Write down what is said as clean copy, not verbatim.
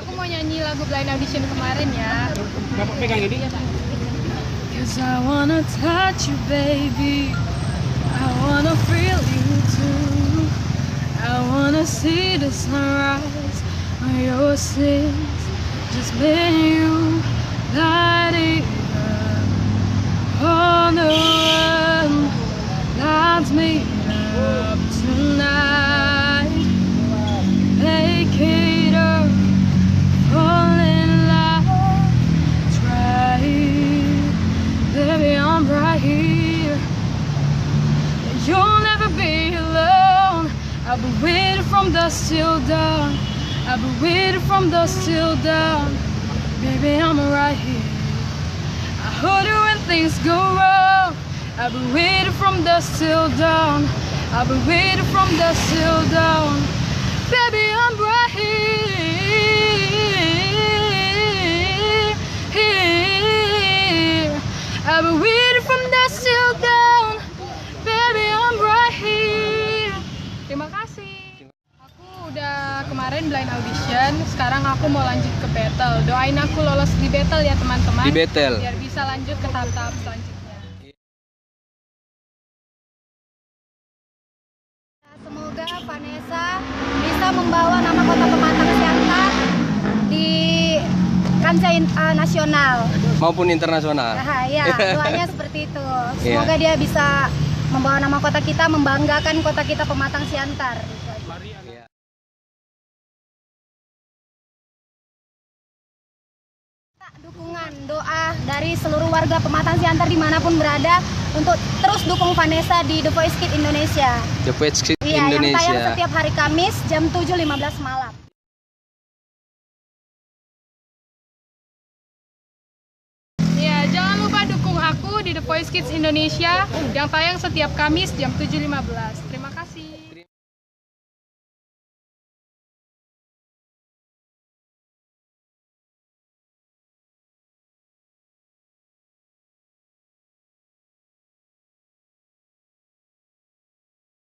Aku mau nyanyi lagu Blind Audition kemarin ya. Bapak pegang ini. Cause I wanna touch you, baby. I wanna feel you too. I wanna see the sunrise on your sins. Just me and you, lighting up on the run. Lights me up tonight. Vacator, fall in love. Try, baby, I'm right here. You'll never be alone. I'll be waiting from dusk till dawn. I'll be waiting from dusk till dawn. Baby, I'm right here. I hold you when things go wrong. I'll be waiting from dusk till dawn. I'll be waiting from dusk till dawn. Baby, I'm right here. I'll be waiting from dusk till dawn. Baby, I'm right here. Terima kasih. Aku udah kemarin blind audition, sekarang aku mau lanjut ke battle. Doain aku lolos di battle ya teman-teman. Di battle. Biar bisa lanjut ke tahap-tahap selanjutnya. Semoga Vanessa bisa membawa nama Kota Pematang Siantar di kancah nasional Maupun internasional. ya, doanya seperti itu. Semoga dia bisa membawa nama kota kita, membanggakan kota kita Pematang Siantar. Iya. Dukungan doa dari seluruh warga Pematang Siantar dimanapun berada untuk terus dukung Vanessa di The Voice Kids Indonesia. The Voice Kids Iya, yang tayang Indonesia. setiap hari Kamis jam 7.15 malam. Ya, jangan lupa dukung aku di The Voice Kids Indonesia yang tayang setiap Kamis jam 7.15.